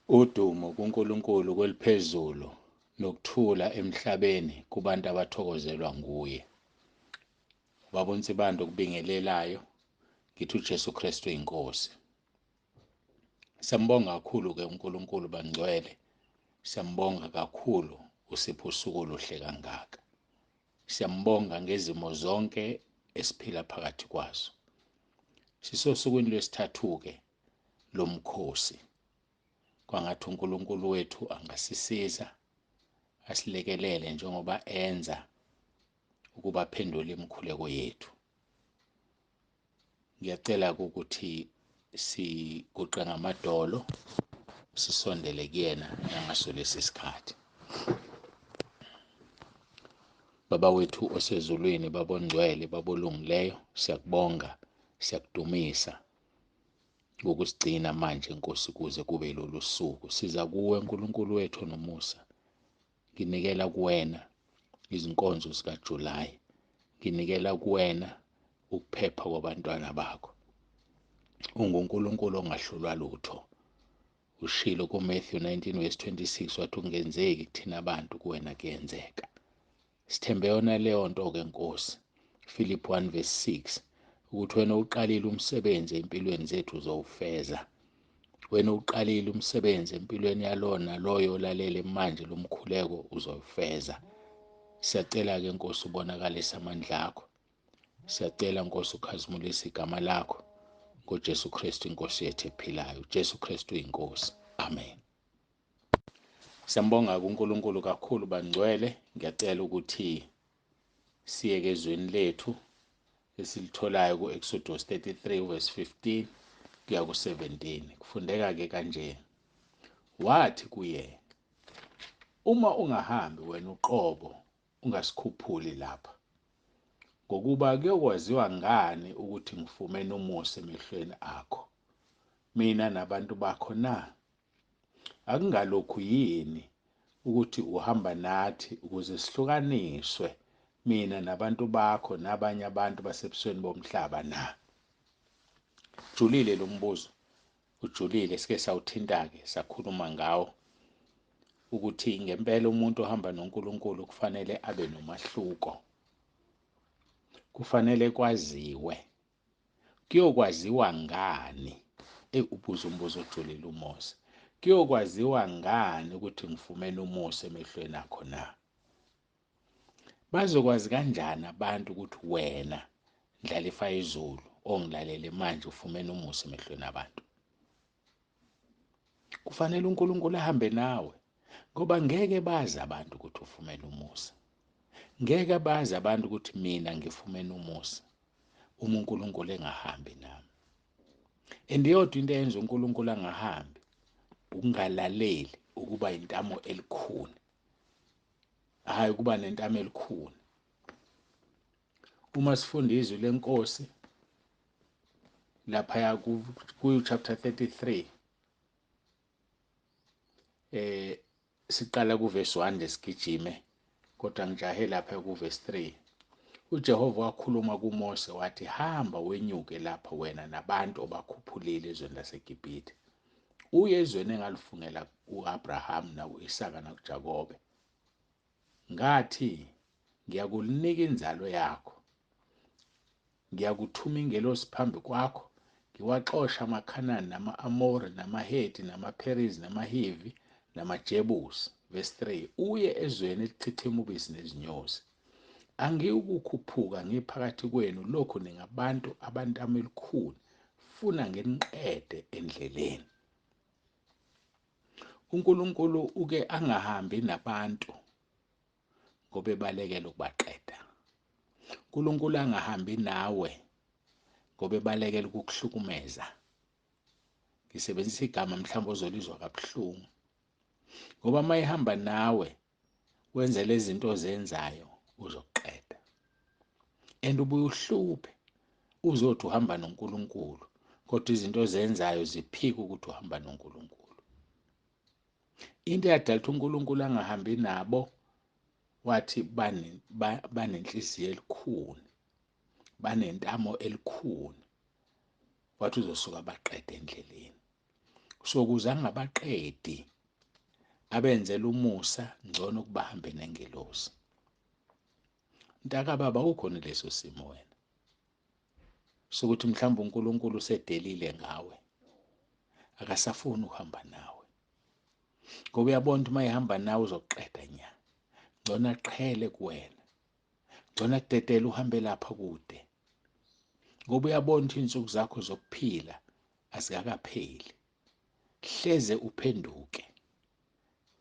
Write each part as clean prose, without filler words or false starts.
Udumo kuNkulunkulu kweliphezulu nokuthula emhlabeni kubantu abathokozelwa nguye. Ubaba uNsibando okubingelelayo, ngithi uJesu Kristu inkosi. Siyambonga kakhulu-ke uNkulunkulu bangcwele. Siyambonga kakhulu usipho usuku oluhle kangaka. Siyambonga ngezimo zonke esiphila phakathi kwazo. Sisosukwini lwesithathu-ke lomkhosi. Kwangathi uNkulunkulu wethu angasisiza, asilekelele njengoba enza ukuba aphendule imikhuleko yethu. Ngiyacela ukuthi siguqe ngamadolo sisondele kuyena nangaso lesi sikhathi. Baba wethu osezulwini, Baba ongcwele, Baba olungileyo, siyakubonga, siyakudumisa ngokusigcina manje Nkosi kuze kube lolu suku. Siza kuwe uNkulunkulu wethu nomusa. Nginikela kuwena izinkonzo zikaJulayi. Nginikela kuwena ukuphepha kwabantwana bakho. UnguNkulunkulu ongahlulwa lutho. Ushilo kuMatthew 19:26 wathi ukungenzeki kuthina abantu kuwena kuyenzeka. Sithembe yona leyo nto-ke Nkosi. Philip 1:6 ukuthi wena uqalile umsebenzi empilweni zethu uzowufeza. Wena uqalile umsebenzi empilweni yalona loyo olalele manje lomkhuleko uzowufeza. Siyacela-ke Nkosi ubonakalise amandla akho. Siyacela Nkosi ukhazimulise igama lakho ngoJesu Kristu inkosi yethu ephilayo. Jesu Kristu inkosi. Amen. Siyambonga kuNkulunkulu kakhulu bangcwele. Ngiyacela ukuthi siyeke ezweni lethu esilitholayo ku-Eksodus 33:15 kuya ku-17. Kufundeka-ke kanje. Wathi kuye, uma ungahambi wena uqobo ungasikhuphuli lapha, ngokuba kuyokwaziwa ngani ukuthi ngifumene umusa emehlweni akho, mina nabantu bakho na? Akungalokhu yini ukuthi uhamba nathi ukuze sihlukaniswe mina nabantu bakho nabanye abantu basebusweni bomhlaba na? Ujulile lo mbuzo. Ujulile, sike sawuthinta-ke sakhuluma ngawo ukuthi ngempela umuntu ohamba noNkulunkulu kufanele abe nomahluko. Kufanele kwaziwe. Kuyokwaziwa ngani? Ubuza umbuzo ojulile uMose. Kuyokwaziwa ngani ukuthi ngifumene umusa emehlweni akho na? Bazokwazi kanjani abantu ukuthi wena Ndlalifa izulu ongilalele manje ufumene umusa emehlweni abantu? Kufanele uNkulunkulu ahambe nawe, ngoba ngeke bazi abantu ukuthi ufumene umusa. Ngeke bazi abantu ukuthi mina ngifumene umusa uma uNkulunkulu engahambi nami. Andiyodwa into eyenza uNkulunkulu angahambi, ukungalaleli, ukuba intamo elikhuni. Hayi ukuba nentamo elikhuni. Uma sifunda izwi lenkosi lapha ku chapter 33, siqala kuverse 1 lesigijime, kodwa ngijahe lapha kuverse 3. uJehova wakhuluma kuMose wathi, hamba wenyuke lapha wena nabantu obakhuphulile ezweni laseGibhithe, uye ezweni engalifungela u-Abraham naku-Isaka nakuJakobe. Ngathi ngiyakunika inzalo yakho, ngiyakuthuma ingelosi phambi kwakho, ngiwaxosha amaKhanani nama-Amori namaHeti namaPherizi namaHivi namaJebusi. Verse 3, uye ezweni elichithima ubisi nezinyosi. Angiyukukhuphuka ngiphakathi kwenu lokhu ningabantu abantamo elikhuni, funa ngeniqede endleleni. uNkulunkulu uke angahambi nabantu ngoba ebalekela ukubaqeda. uNkulunkulu angahambi nawe ngoba ebalekela ukukuhlukumeza. Ngisebenzisa igama mhlawumbe ozolizwa kabuhlungu. Ngoba uma ehamba nawe wenze lezi zinto ozenzayo uzoqeda. And ubuye uhluphe uzothi uhamba noNkulunkulu, kodwa izinto ozenzayo ziphika ukuthi uhamba noNkulunkulu. Into eyadala ukuthi uNkulunkulu angahambi nabo, wathi banenhliziyo elikhuni, banentamo elikhuni, wathi uzosuka baqede endleleni. sokuze angabaqedi abenzela umusa ngcono kubahambe nengelosi. Mntaka baba, ukhona leso simo wena sokuthi mhlawumbe uNkulunkulu usedelile ngawe, akasafuni ukuhamba nawe, ngoba uyabona ukuthi uma ehamba nawe uzokuqeda nya. Ngcono aqhele kuwena, ngcono akudedele uhambe lapha kude, ngoba uyabona ukuthi iy'nsuku zakho zokuphila azikakapheli. Hleze uphenduke,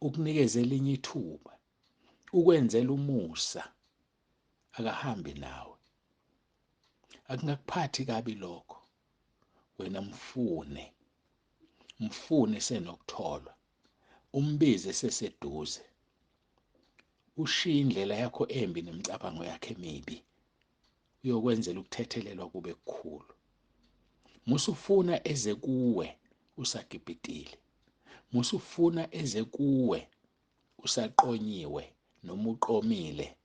ukunikeze elinye ithuba, ukwenzela umusa, akahambe nawe. Akungakuphathi kabi lokho. Wena mfune senokutholwa, umbize seseduze, ushiye indlela yakho embi nemicabango yakhe emibi, uyokwenzela ukuthethelelwa kube kukhulu. Musufuna eze kuwe usagibhitile, musufuna eze kuwe usaqonyiwe noma uqomile,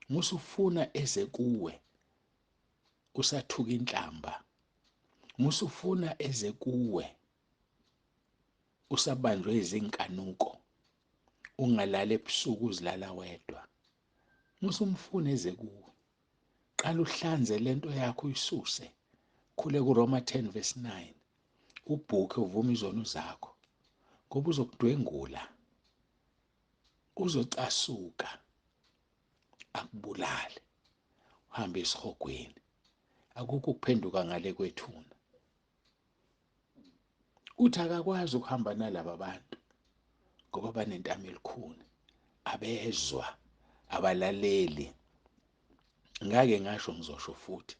musufuna eze kuwe usathuka inhlamba, musufuna eze kuwe usabanjwe izinkanuko, ungalala ebusuku uzilala wedwa. Musumfuna eze kuwe, qala uhlanze lento yakho uyisuse, khule kuRoma 10:9, ubhuke uvume izono zakho, ngoba uzokudwengula, uzocasuka, akubulale, uhambe esihogweni. Akukho ukuphenduka ngale kwethuna. Uthi akakwazi ukuhamba nalaba bantu ngoba banentamo elikhuni, abezwa, abalaleli. Ngake ngasho ngizosho futhi,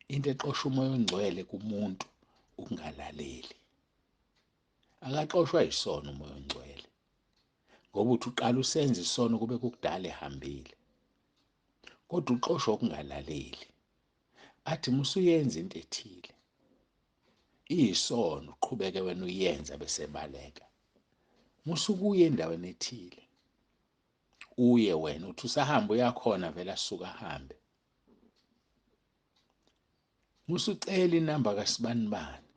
into exosha umoya ongcwele kumuntu ukungalaleli. Akaxoshwa yisono umoya ongcwele, ngoba uthi uqala usenza isono kube kukudala ehambile, kodwa uxoshwa ukungalaleli. Athi musuyenza into ethile, iyisono, uqhubeke wena uyenza bese baleka. Musukuye endaweni ethile, uye wena uthi usahamba uyakhona vele asuka ahambe. Musucela inamba kasibanibani,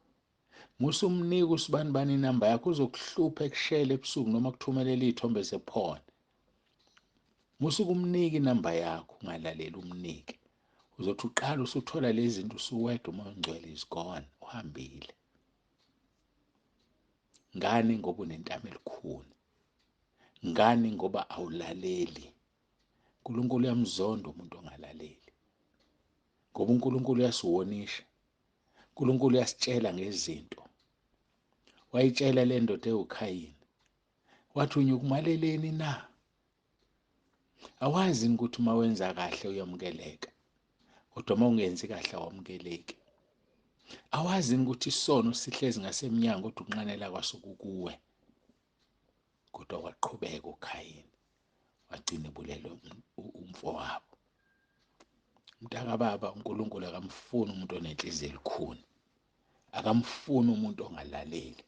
musumnika usibanibani inamba yakho, uzokuhlupha ekushela ebusuku noma kuthumelela iy'thombe zephone. Musukumnika inamba yakho, ungalaleli umnike. Uzothi uqala usuthola lezi zinto usuwedwa, umoya ongcwele is gone, uhambile. Ngani? Ngoba unentamo elikhuni. Ngani? Ngoba awulaleli. uNkulunkulu uyamzonda umuntu ongalaleli, ngoba uNkulunkulu uyasiwonisha, uNkulunkulu uyasitshela ngezinto. Wayitshela le ndoda ewuKhayini, wathi unyukumaleleni na? Awazi ukuthi uma wenza kahle uyamukeleka, kodwa uma ungenzi kahle awamukeleki. Awazi ukuthi isono sihlezi ngasemnyango kodwa ukunqanela kwaso kukuwe. Kodwa waqhubeka uKhayini, wagcina ebulele umfowabo. Mntaka baba, uNkulunkulu akamfuni umuntu onenhliziyo elikhuni, akamfuni umuntu ongalaleli.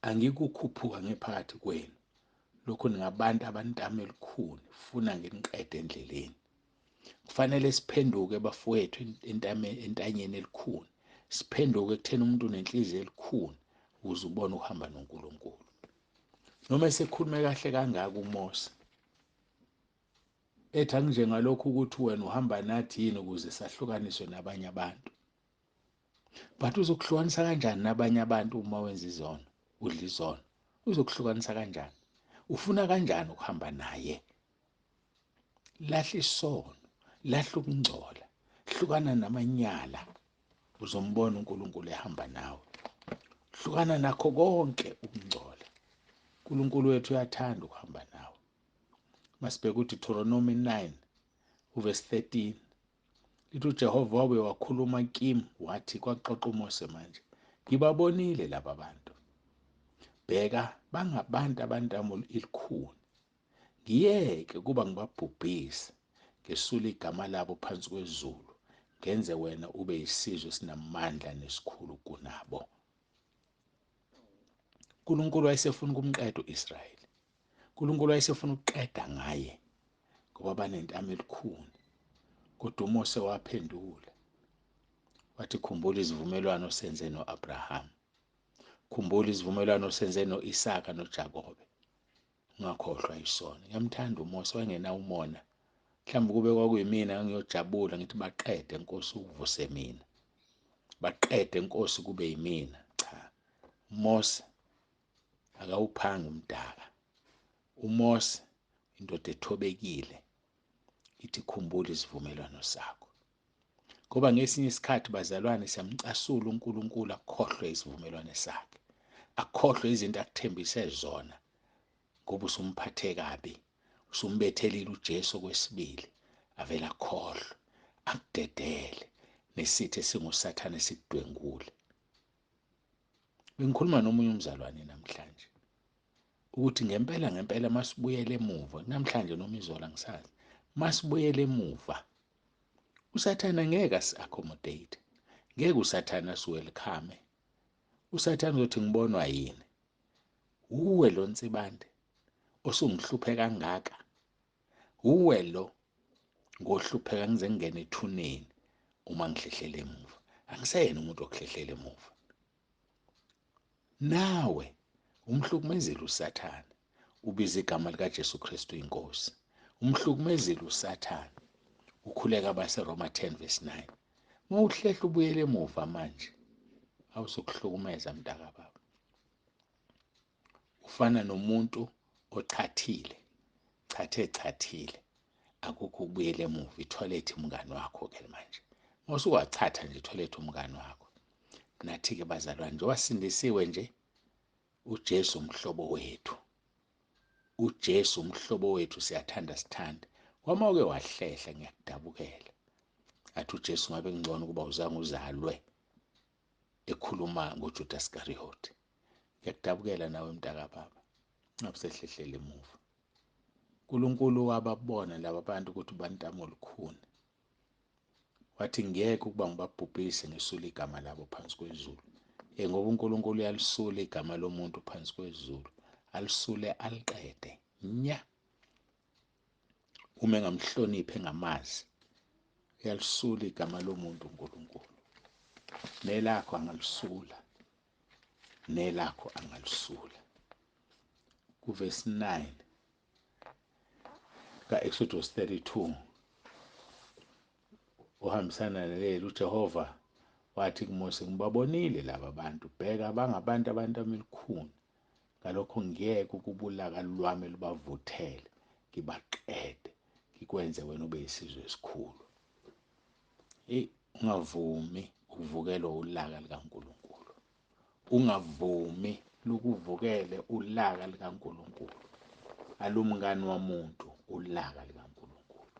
Angikukhuphuka ngephakathi kwenu lokhu ningabantu abantamo elikhuni, funa nginiqede endleleni. Kufanele siphenduke bafowethu entanyeni elikhuni, siphenduke ekutheni umuntu unenhliziyo elikhuni ukuze ubone ukuhamba noNkulunkulu. Noma esekhulume kahle kangaka uMose, ethi anginjengalokhu ukuthi wena uhamba nathi yini ukuze sahlukaniswe nabanye abantu. But uzokuhlukanisa kanjani nabanye abantu uma wenza izono, udla izono? Uzokuhlukanisa kanjani? Ufuna kanjani ukuhamba naye? Lahla isono, lahla ukungcola, hlukana namanyala, uzombona uNkulunkulu ehamba nawe. Hlukana nakho konke ukungcola. uNkulunkulu wethu uyathanda ukuhamba nawe. Masibheke ukuthi Deuteronomy 9:13, lithi uJehova wabe wakhuluma kimi wathi, kwaxoxa uMose manje, ngibabonile laba bantu. Bheka, bangabantu abantamo elikhuni. Ngiyeke kuba ngibabhubhise, ngesule igama labo phansi kwezulu, ngenze wena ube yisizwe esinamandla nesikhulu kunabo. uNkulunkulu wayesefuna ukumqeda u-Israyeli. uNkulunkulu wayesefuna ukuqeda ngaye ngoba banentamo elikhuni. Kodwa uMose waphendula, wathi khumbula izivumelwano senze no-Abraham. Khumbula isivumelwano senze no-Isaka noJakobe, ungakhohlwa isona. Ngiyamthanda uMose, wayengenawo umona. Mhlawumbe kube kwakuyimina ngiyojabula ngithi baqede Nkosi ukuvuse mina, baqede Nkosi kube yimina. Cha, uMose akawuphanga umdaka. uMose indoda ethobekile, ithi khumbula isivumelwano sakho. Ngoba ngesinye isikhathi bazalwane siyamcasula uNkulunkulu akhohlwe isivumelwano sakhe, akhohlwe izinto akuthembise zona, ngoba usumphathe kabi, usumbethelile uJesu okwesibili, avela akhohlwe, akudedele nesithe singusathane sikudwengule. Bengikhuluma nomunye umzalwane namhlanje ukuthi ngempela masibuyele emuva, namhlanje noma izola ngisazi, masibuyele emuva usathane ngeke asi-accommodate, ngeke usathane asi-welcome. Usathane uzothi ngibonwa yini? Uwe lo nsibande osungihluphe kangaka, uwe lo ngohlupheka ngize ngingene ethuneni uma ngihlehlela emuva. Angiseyena umuntu okuhlehlela emuva. Nawe umhlukumezile usathane, ubiza igama likaJesu Kristu inkosi. Umhlukumezile usathane, ukhuleka abaseRoma 10:9. Uma uhlehla ubuyele emuva manje, awuzokuhlukumeza mntaka baba. Ufana nomuntu ochathile, chathile, akukho ukubuyela emuva. Ithoyilethi umngani wakho-ke manje. Mawusuwachatha nje ithoyilethi umngani wakho. Nathi-ke bazalwane, njengoba sindisiwe nje, uJesu umhlobo wethu. uJesu umhlobo wethu, siyathanda sithande. Wama uke wahlehla, ngiyakudabukela. Athi uJesu ngabe ngcono ukuba uzange uzalwe ekhuluma ngoJudas Iscariot. Ngiyakudabukela nawe mntaka baba, ungabusehlehlela emuva. uNkulunkulu wababona laba bantu ukuthi bantamo olukhuni, wathi ngiyeke ukuba ngibabhubhise ngisule igama labo phansi kwezulu. Ngoba uNkulunkulu uyalisula igama lomuntu phansi kwezulu, alisule aliqede nya. Uma engamhloniphi engamazi, uyalisula igama lomuntu uNkulunkulu. Nelakho angalisula, nelakho angalisula. Kuvesi 9 ka-Eksodus 32 uhambisana naleli, uJehova wathi kuMose, ngibabonile laba bantu, bheka abantu elikhuni. Ngalokho ngiyeke ukuba ulaka lwami lubavuthele, ngibaqede, ngikwenze wena ube yisizwe esikhulu. Ungavumi ukuvukelwa ulaka likaNkulunkulu. Ungavumi lukuvukele ulaka likaNkulunkulu. Alumngani wamuntu ulaka likaNkulunkulu.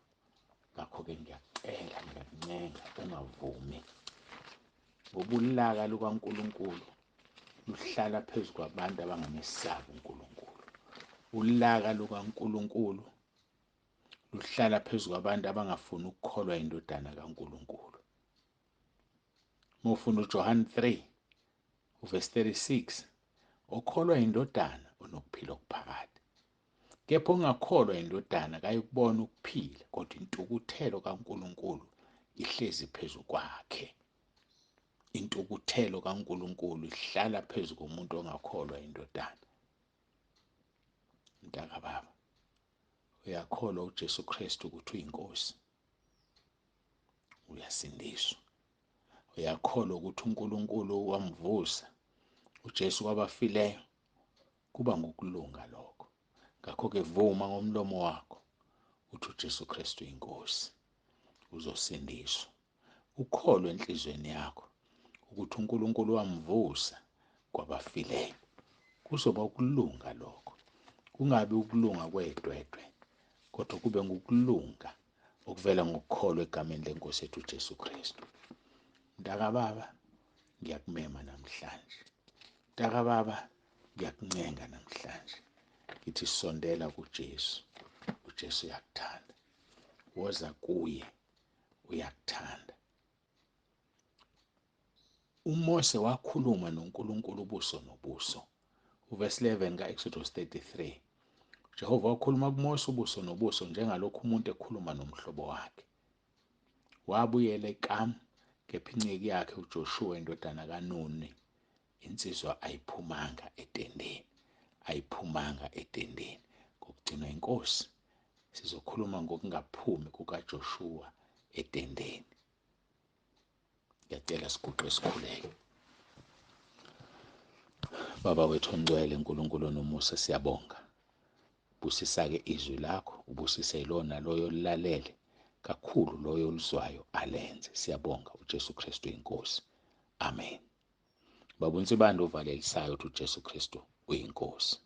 Ngakho-ke ngiyakucela, ngiyakuncenga, ungavumi. Ngoba ulaka lukaNkulunkulu luhlala phezu kwabantu abangamesabi uNkulunkulu. Ulaka lukaNkulunkulu luhlala phezu kwabantu abangafuni ukukholwa indodana kaNkulunkulu. Mufuna uJohane 3:36, okholwa indodana unokuphila okuphakade. Kepha ongakholwa indodana kayikubona ukuphila, kodwa intukuthelo kaNkulunkulu ihlezi phezu kwakhe. Intukuthelo kaNkulunkulu ihlala phezu komuntu ongakholwa indodana. Mntaka baba, uyakholwa uJesu Kristu ukuthi uyinkosi? Uyasindiswa. Uyakholwa ukuthi uNkulunkulu wamvusa uJesu kwabafileyo? Kuba ngokulunga lokho. Ngakho-ke vuma ngomlomo wakho uthi uJesu Kristu uyinkosi, uzosindiswa. Ukholwe enhlizweni yakho ukuthi uNkulunkulu wamvusa kwabafileyo. Kuzoba ukulunga lokho. Kungabi ukulunga kwedwedwe, kodwa kube ngokulunga okuvela ngokukholwa egameni lenkosi yethu uJesu Kristu. Mntaka baba, ngiyakumema namhlanje. Mntaka baba, ngiyakuncenga namhlanje. Ngithi sondela kuJesu. uJesu uyakuthanda. Woza kuye, uyakuthanda. uMose wakhuluma noNkulunkulu ubuso nobuso. Uvesi 11 ka-Eksodus 33. uJehova wakhuluma kuMose ubuso nobuso njengalokhu umuntu ekhuluma nomhlobo wakhe. Wabuyela eKamu ngephinciki yakhe uJoshua indodana kaNuni insizwa ayiphumanga etendeni, ayiphumanga etendeni. Ngokugcinwa inkosi sizokhuluma ngokungaphumi kukaJoshua etendeni. Ngiyacela siguqe sikhuleke. Baba wethu ongcwele, Nkulunkulu nomusa, siyabonga. Busisa-ke izwi lakho, ubusise lona loyo lilalele, kakhulu loyo oluzwayo alenze. Siyabonga uJesu Kristu inkosi. Amen. Baba uNsibanda uvalelisayo uthi uJesu Kristu uyinkosi.